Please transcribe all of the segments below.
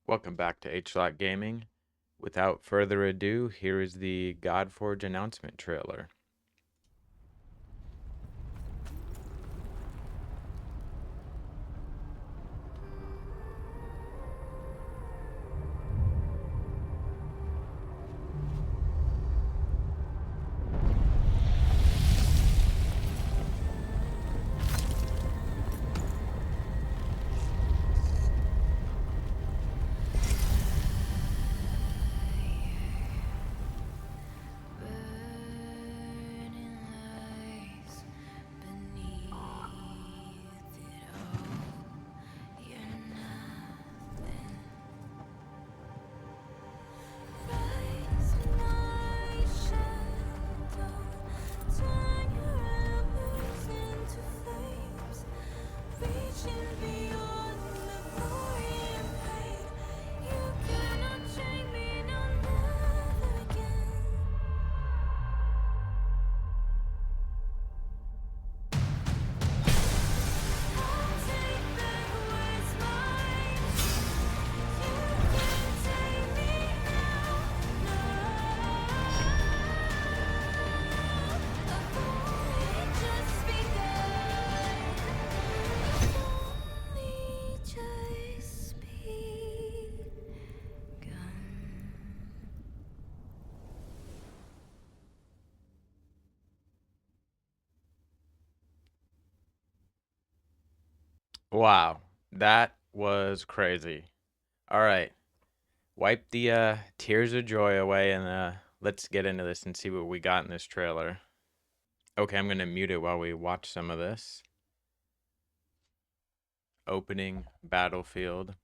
Welcome back to H-Lock Gaming. Without further ado, here is the Godforge announcement trailer. Burning lights beneath it all. You're nothing. Rise my shadow, turn your embers into flames, reaching beyond the glory and pain. You cannot chain me, no, never again. Wow, that was crazy. All right, wipe the tears of joy away and let's get into this and see what we got in this trailer. Okay, I'm going to mute it while we watch some of this. Opening battlefield.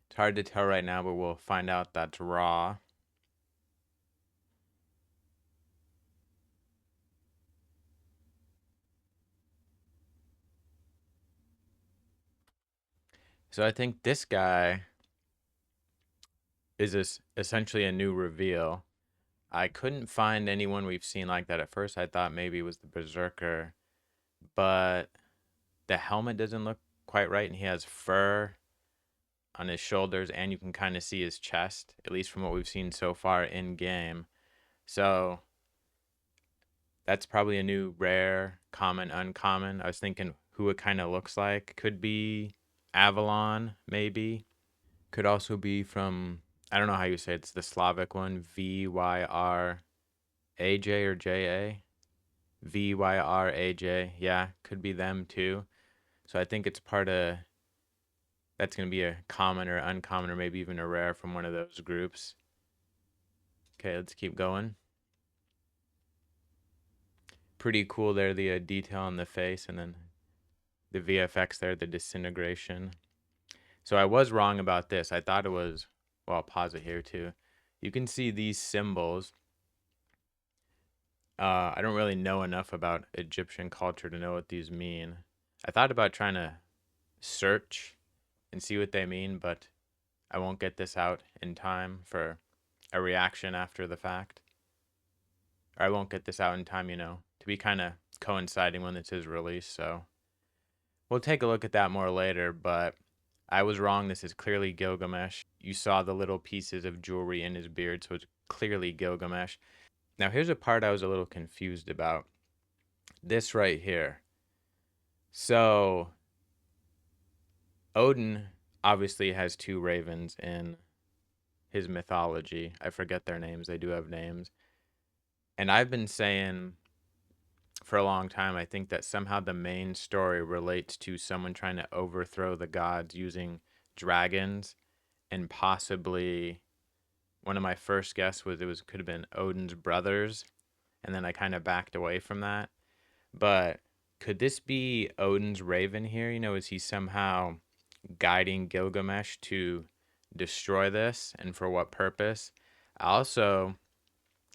It's hard to tell right now, but we'll find out that's raw. So I think this guy is essentially a new reveal. I couldn't find anyone we've seen like that at first. I thought maybe it was the Berserker, but the helmet doesn't look quite right, and he has fur on his shoulders, and you can kind of see his chest, at least from what we've seen so far in game. So that's probably a new rare, common, uncommon. I was thinking who it kind of looks like. Could be Avalon, maybe. Could also be from, I don't know how you say it. It's the Slavic one, Vyr AJ or JA. Vyr AJ. Yeah, could be them too. So I think it's part of, that's going to be a common or uncommon or maybe even a rare from one of those groups. Okay, let's keep going. Pretty cool there, the detail on the face, and then the VFX there, the disintegration. So I was wrong about this. I thought it was, well, I'll pause it here too. You can see these symbols. I don't really know enough about Egyptian culture to know what these mean. I thought about trying to search and see what they mean, but I won't get this out in time for a reaction after the fact. Or I won't get this out in time, to be kind of coinciding when it's his release. So we'll take a look at that more later, but I was wrong. This is clearly Gilgamesh. You saw the little pieces of jewelry in his beard, so it's clearly Gilgamesh. Now, here's a part I was a little confused about. This right here. So, Odin obviously has two ravens in his mythology. I forget their names, they do have names. And I've been saying for a long time, I think that somehow the main story relates to someone trying to overthrow the gods using dragons, and possibly one of my first guesses was it could have been Odin's brothers, and then I kind of backed away from that. But could this be Odin's raven here? Is he somehow guiding Gilgamesh to destroy this, and for what purpose? I also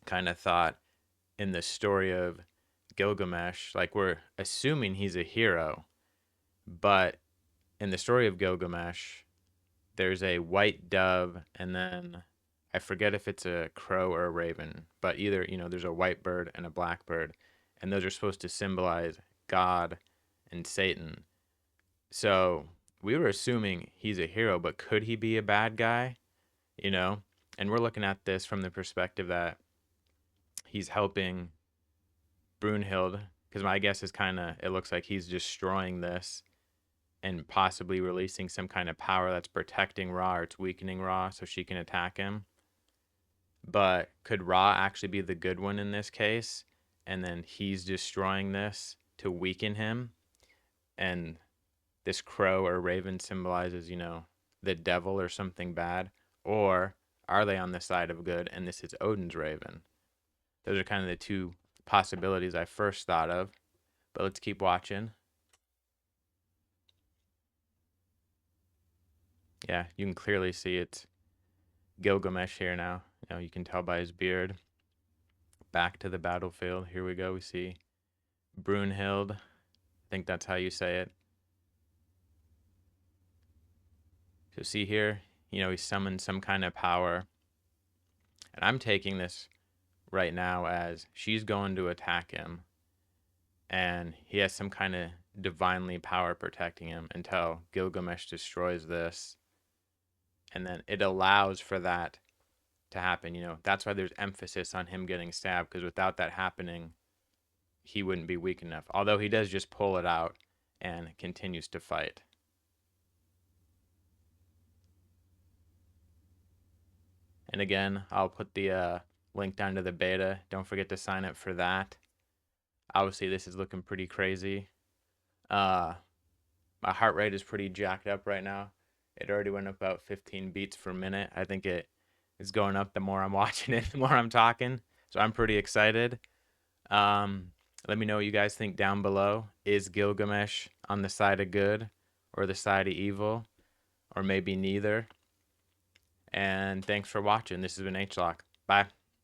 kind of thought in the story of Gilgamesh, like we're assuming he's a hero, but in the story of Gilgamesh, there's a white dove, and then I forget if it's a crow or a raven, but either, there's a white bird and a black bird, and those are supposed to symbolize God and Satan. So we were assuming he's a hero, but could he be a bad guy? You know? And we're looking at this from the perspective that he's helping Brunhild, because my guess is kind of, it looks like he's destroying this and possibly releasing some kind of power that's protecting Ra or it's weakening Ra so she can attack him. But could Ra actually be the good one in this case? And then he's destroying this to weaken him. And this crow or raven symbolizes, the devil or something bad. Or are they on the side of good and this is Odin's raven? Those are kind of the two possibilities I first thought of. But let's keep watching. Yeah, you can clearly see it's Gilgamesh here now. You can tell by his beard. Back to the battlefield. Here we go. We see Brunhild. I think that's how you say it. So see here, he summoned some kind of power. And I'm taking this right now as she's going to attack him. And he has some kind of divinely power protecting him until Gilgamesh destroys this. And then it allows for that to happen. That's why there's emphasis on him getting stabbed, because without that happening, he wouldn't be weak enough. Although he does just pull it out and continues to fight. And again, I'll put the link down to the beta. Don't forget to sign up for that. Obviously, this is looking pretty crazy. My heart rate is pretty jacked up right now. It already went up about 15 beats per minute. I think it is going up the more I'm watching it, the more I'm talking. So I'm pretty excited. Let me know what you guys think down below. Is Gilgamesh on the side of good or the side of evil? Or maybe neither? And thanks for watching. This has been HLock. Bye.